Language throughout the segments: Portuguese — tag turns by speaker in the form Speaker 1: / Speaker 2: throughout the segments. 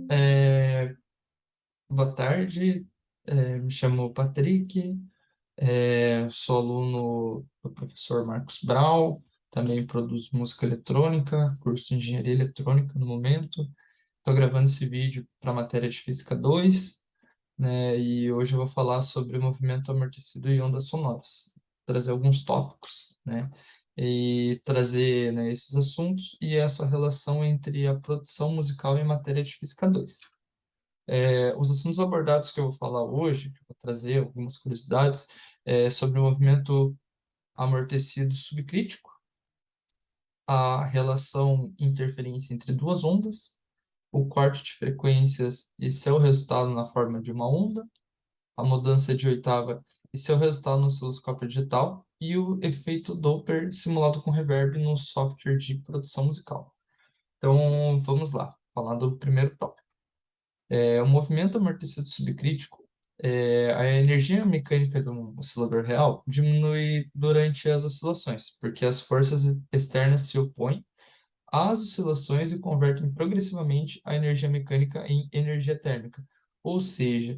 Speaker 1: É, boa tarde, me chamo Patrick, sou aluno do professor Marcos Brau, também produzo música eletrônica, curso de engenharia eletrônica no momento. Estou gravando esse vídeo para a matéria de Física 2, né, e hoje eu vou falar sobre movimento amortecido e ondas sonoras, trazer alguns tópicos, né, e trazer, né, esses assuntos e essa relação entre a produção musical e a matéria de Física 2. Os assuntos abordados que eu vou falar hoje, que eu vou trazer algumas curiosidades, sobre o movimento amortecido subcrítico, a relação interferência entre duas ondas, o corte de frequências e seu resultado na forma de uma onda, a mudança de oitava e seu resultado no osciloscópio digital, e o efeito Doppler simulado com reverb no software de produção musical. Então, vamos lá, falar do primeiro tópico. O movimento amortecido subcrítico, a energia mecânica de um oscilador real diminui durante as oscilações, porque as forças externas se opõem às oscilações e convertem progressivamente a energia mecânica em energia térmica. Ou seja,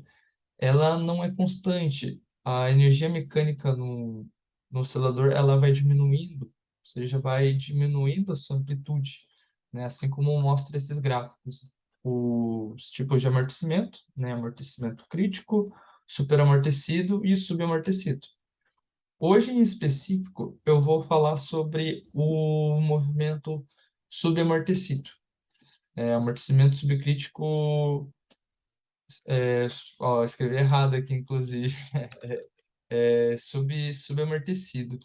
Speaker 1: ela não é constante. A energia mecânica no oscilador ela vai diminuindo, ou seja, vai diminuindo a sua amplitude, né? Assim como mostra esses gráficos. Os tipos de amortecimento, né? Amortecimento crítico, superamortecido e subamortecido. Hoje, em específico, eu vou falar sobre o movimento subamortecido. Amortecimento subcrítico, é, escrevi errado aqui, inclusive. Subamortecido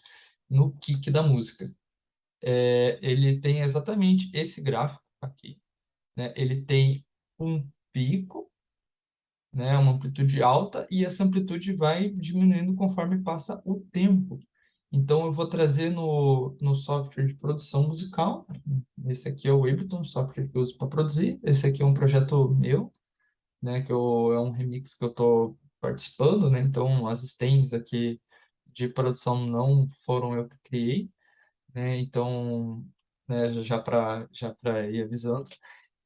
Speaker 1: no kick da música. Ele tem exatamente esse gráfico aqui, né? Ele tem um pico, né? Uma amplitude alta, e essa amplitude vai diminuindo conforme passa o tempo. Então, eu vou trazer no software de produção musical. Esse aqui é o Ableton, software que eu uso para produzir. Esse aqui é um projeto meu, né? É um remix que eu estou participando, né? Então, as stems aqui de produção não foram eu que criei, né? Então, né, já para ir avisando.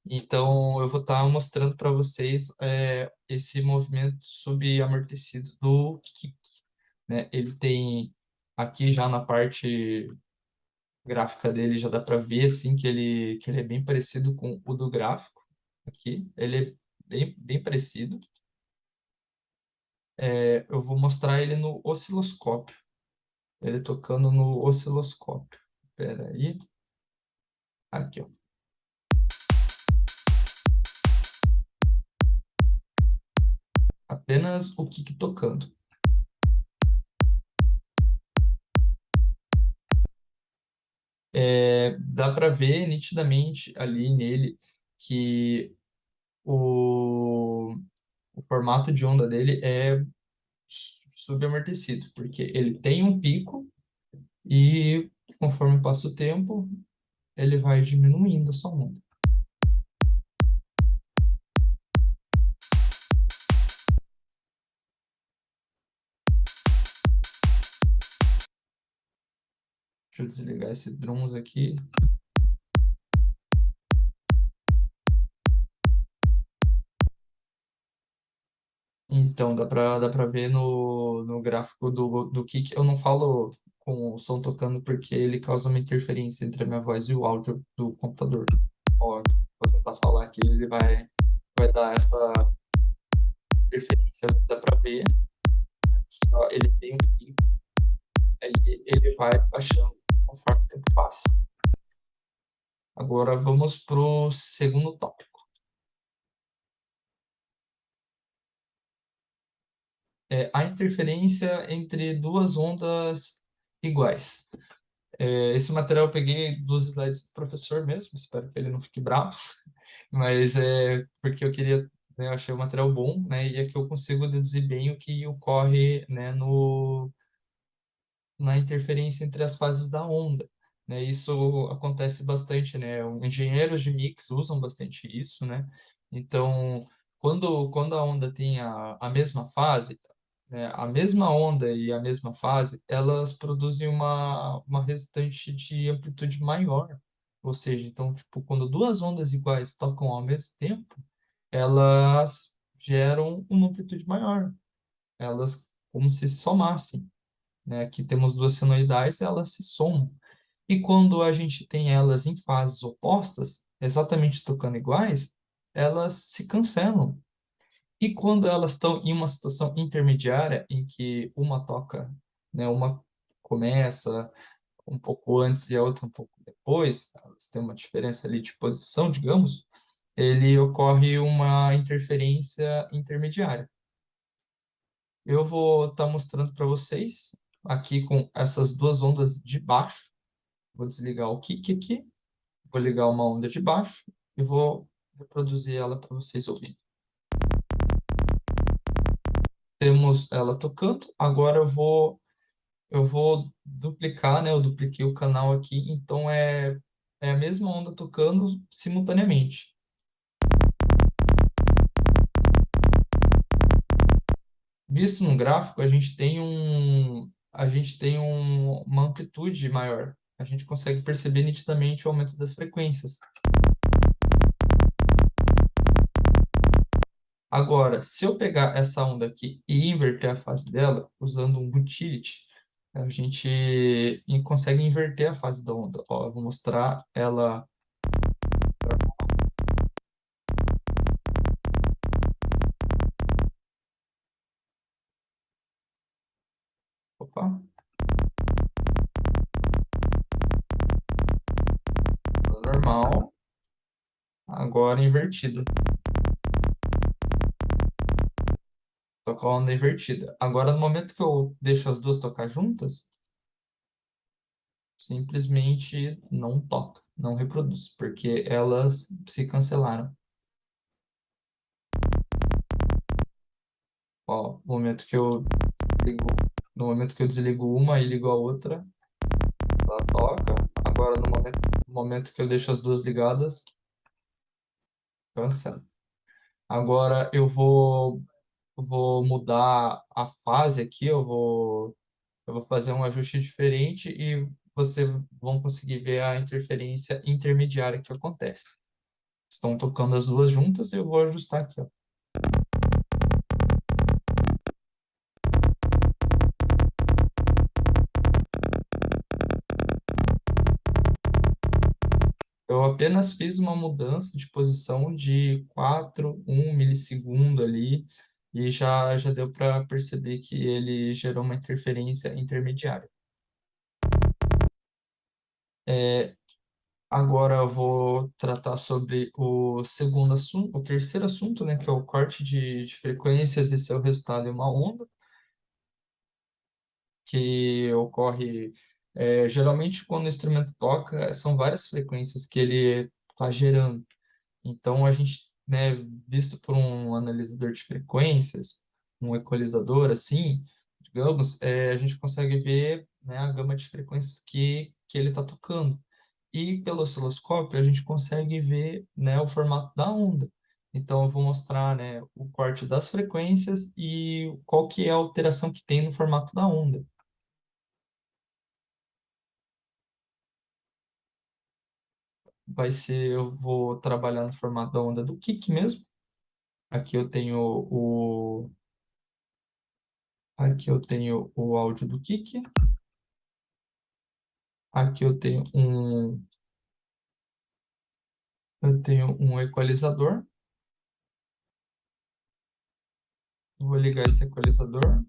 Speaker 1: Então, eu vou estar mostrando para vocês esse movimento susamortecido do kick, né? Ele tem aqui já na parte gráfica dele já dá para ver assim que ele é bem parecido com o do gráfico aqui. Ele é bem parecido. Eu vou mostrar ele no osciloscópio. Ele tocando no osciloscópio. Espera aí. Aqui, ó. Apenas o kick tocando. Dá para ver nitidamente ali nele que o, o formato de onda dele é subamortecido, porque ele tem um pico e conforme passa o tempo, ele vai diminuindo a sua onda. Deixa eu desligar esse drums aqui. Então, dá pra ver no gráfico do kick. Eu não falo com o som tocando porque ele causa uma interferência entre a minha voz e o áudio do computador. Ó, vou tentar falar aqui, ele vai dar essa interferência, mas dá pra ver que ó, ele tem um pico, aí ele vai baixando conforme o tempo passa. Agora vamos pro segundo tópico. A interferência entre duas ondas iguais. Esse material eu peguei dos slides do professor mesmo, espero que ele não fique bravo, mas é porque eu queria, né, eu achei o material bom, né, e é que eu consigo deduzir bem o que ocorre, né, na interferência entre as fases da onda, né, isso acontece bastante, né, engenheiros de mix usam bastante isso, né, então, quando a onda tem a mesma fase, né, a mesma onda e a mesma fase, elas produzem uma resultante de amplitude maior, Ou seja, então, tipo, quando duas ondas iguais tocam ao mesmo tempo, elas geram uma amplitude maior. Elas como se somassem, né? Aqui temos duas senoidais, elas se somam. E quando a gente tem elas em fases opostas, exatamente tocando iguais, elas se cancelam. E quando elas estão em uma situação intermediária, em que uma toca, né, uma começa um pouco antes e a outra um pouco depois, elas têm uma diferença ali de posição, digamos, ele ocorre uma interferência intermediária. Eu vou estar mostrando para vocês aqui com essas duas ondas de baixo. Vou desligar o kick aqui, vou ligar uma onda de baixo e vou reproduzir ela para vocês ouvirem. Temos ela tocando. Agora eu vou duplicar, né? Eu dupliquei o canal aqui, então é a mesma onda tocando simultaneamente. Visto no gráfico, uma amplitude maior. A gente consegue perceber nitidamente o aumento das frequências. Agora, se eu pegar essa onda aqui e inverter a fase dela, usando um utility, a gente consegue inverter a fase da onda. Ó, eu vou mostrar ela. Opa, normal, agora invertida. Tocar a onda invertida. Agora, no momento que eu deixo as duas tocar juntas, simplesmente não toca, não reproduz, porque elas se cancelaram. Ó, desligo, no momento que eu desligo uma e ligo a outra, ela toca. Agora, no momento que eu deixo as duas ligadas, cancela. Agora eu vou mudar a fase aqui, eu vou fazer um ajuste diferente e vocês vão conseguir ver a interferência intermediária que acontece. Estão tocando as duas juntas e eu vou ajustar aqui, ó. Eu apenas fiz uma mudança de posição de 1 milissegundo ali e já deu para perceber que ele gerou uma interferência intermediária. Agora eu vou tratar sobre o segundo assunto, o terceiro assunto, né, que é o corte de frequências e seu resultado em uma onda, que ocorre geralmente quando o instrumento toca, são várias frequências que ele está gerando. Então, a gente, né, visto por um analisador de frequências, um equalizador, assim, digamos, a gente consegue ver, né, a gama de frequências que ele está tocando. E pelo osciloscópio, a gente consegue ver, né, o formato da onda. Então, eu vou mostrar, né, o corte das frequências e qual que é a alteração que tem no formato da onda. Eu vou trabalhar no formato da onda do kick mesmo. Aqui eu tenho o áudio do kick. Aqui eu tenho um equalizador. Vou ligar esse equalizador.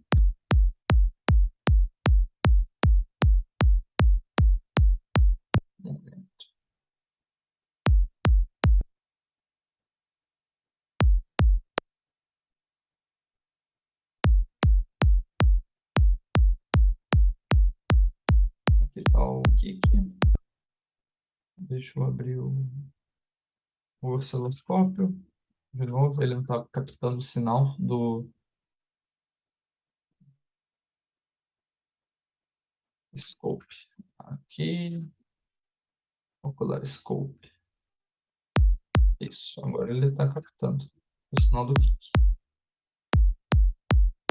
Speaker 1: Aqui está o kick. Deixa eu abrir o osciloscópio. De novo, ele não está captando o sinal do scope. Aqui, ocular scope. Isso, agora ele está captando o sinal do kick.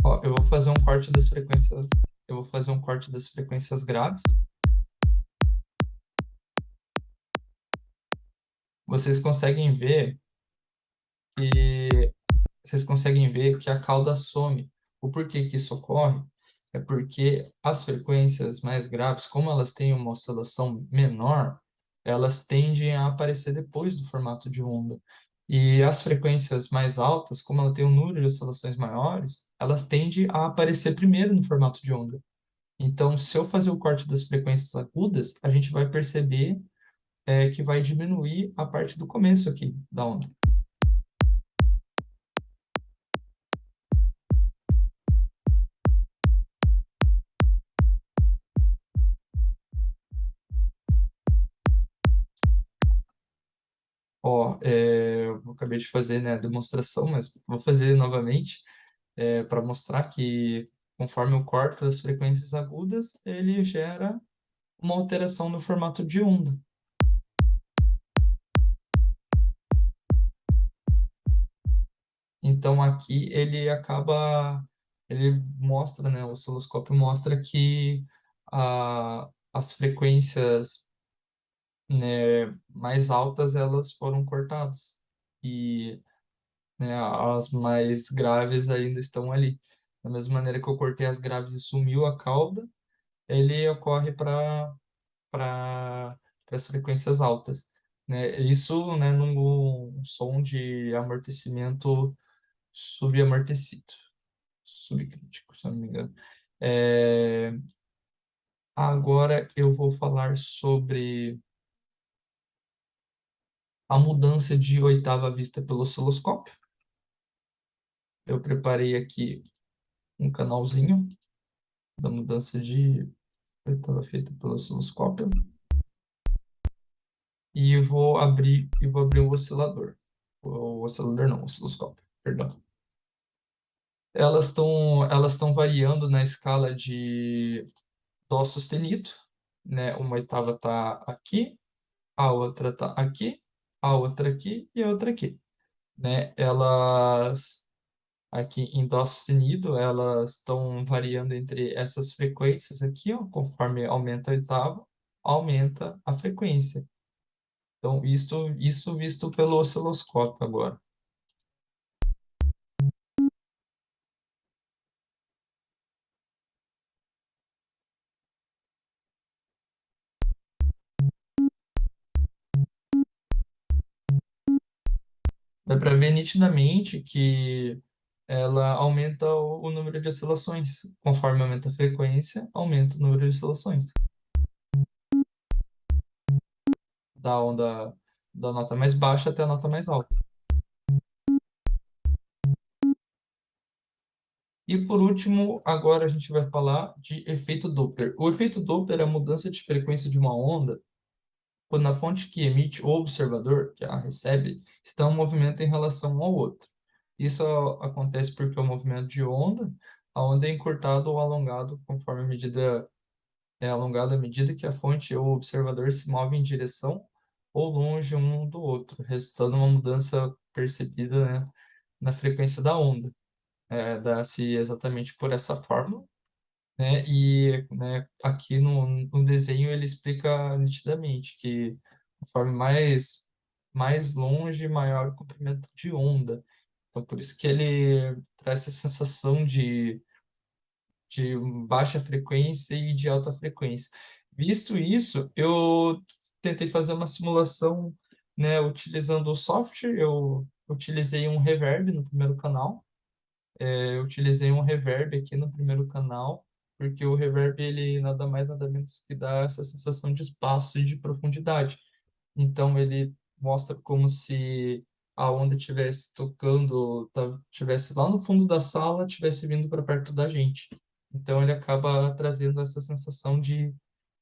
Speaker 1: Ó, eu vou fazer um corte das frequências. Eu vou fazer um corte das frequências graves. vocês conseguem ver que a cauda some. O porquê que isso ocorre é porque as frequências mais graves, como elas têm uma oscilação menor, elas tendem a aparecer depois do formato de onda. E as frequências mais altas, como ela tem um número de oscilações maiores, elas tendem a aparecer primeiro no formato de onda. Então, se eu fazer o corte das frequências agudas, a gente vai perceber que vai diminuir a parte do começo aqui da onda. Ó, eu acabei de fazer, né, a demonstração, mas vou fazer novamente, para mostrar que conforme eu corto as frequências agudas, ele gera uma alteração no formato de onda. Então aqui ele mostra, né, o osciloscópio mostra que as frequências, né, mais altas elas foram cortadas e, né, as mais graves ainda estão ali. Da mesma maneira que eu cortei as graves e sumiu a cauda, ele ocorre para as frequências altas, né? Isso, né, num som de amortecimento subamortecido, subcrítico, se eu não me engano. É, agora eu vou falar sobre a mudança de oitava vista pelo osciloscópio. Eu preparei aqui um canalzinho da mudança de oitava feita pelo osciloscópio e vou abrir o oscilador. O oscilador não, o osciloscópio, perdão. Elas estão variando na escala de dó sustenido, né? Uma oitava está aqui, a outra está aqui, a outra aqui e a outra aqui, né? Elas aqui em dó sustenido, elas estão variando entre essas frequências aqui, ó, conforme aumenta a oitava, aumenta a frequência. Então, isso visto pelo osciloscópio agora. Dá para ver nitidamente que ela aumenta o número de oscilações. Conforme aumenta a frequência, aumenta o número de oscilações. Da onda da nota mais baixa até a nota mais alta. E por último, agora a gente vai falar de efeito Doppler. O efeito Doppler é a mudança de frequência de uma onda quando a fonte que emite ou observador, que a recebe, está em movimento em relação ao outro. Isso acontece porque o movimento de onda, a onda é encurtado ou alongado conforme a medida é alongado à medida que a fonte ou o observador se move em direção ou longe um do outro, resultando em uma mudança percebida, né, na frequência da onda. Dá-se exatamente por essa fórmula, né, e, né, aqui no desenho ele explica nitidamente que conforme mais longe, maior o comprimento de onda. Então, por isso que ele traz essa sensação de baixa frequência e de alta frequência. Visto isso, eu tentei fazer uma simulação, né, utilizando o software. Eu utilizei um reverb no primeiro canal. Eu utilizei um reverb aqui no primeiro canal, porque o reverb ele nada mais nada menos que dá essa sensação de espaço e de profundidade. Então ele mostra como se a onda estivesse tocando, estivesse lá no fundo da sala, estivesse vindo para perto da gente. Então ele acaba trazendo essa sensação de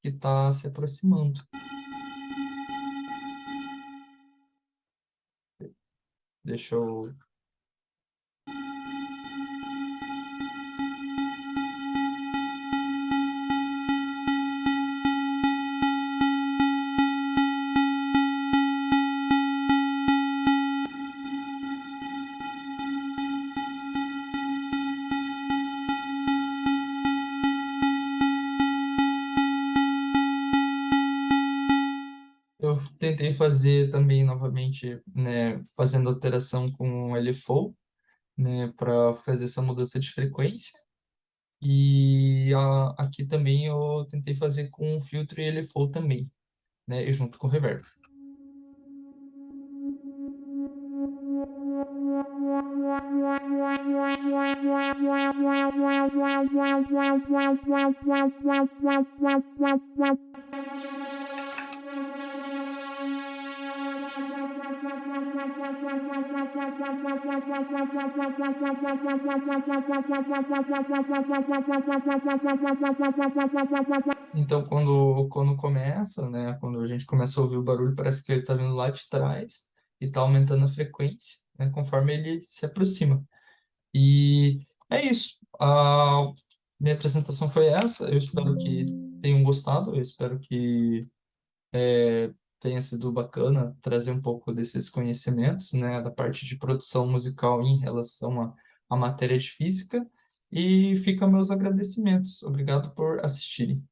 Speaker 1: que está se aproximando. Deixa eu. Eu tentei fazer também novamente, né, fazendo alteração com o LFO, né, para fazer essa mudança de frequência. E aqui também eu tentei fazer com filtro e LFO também, né, e junto com reverb. Então, quando começa, né, quando a gente começa a ouvir o barulho, parece que ele está vindo lá de trás e está aumentando a frequência, né, conforme ele se aproxima. E é isso. A minha apresentação foi essa. Eu espero que tenham gostado. Eu espero que tenha sido bacana trazer um pouco desses conhecimentos, né, da parte de produção musical em relação à matéria de física. E fica meus agradecimentos. Obrigado por assistirem.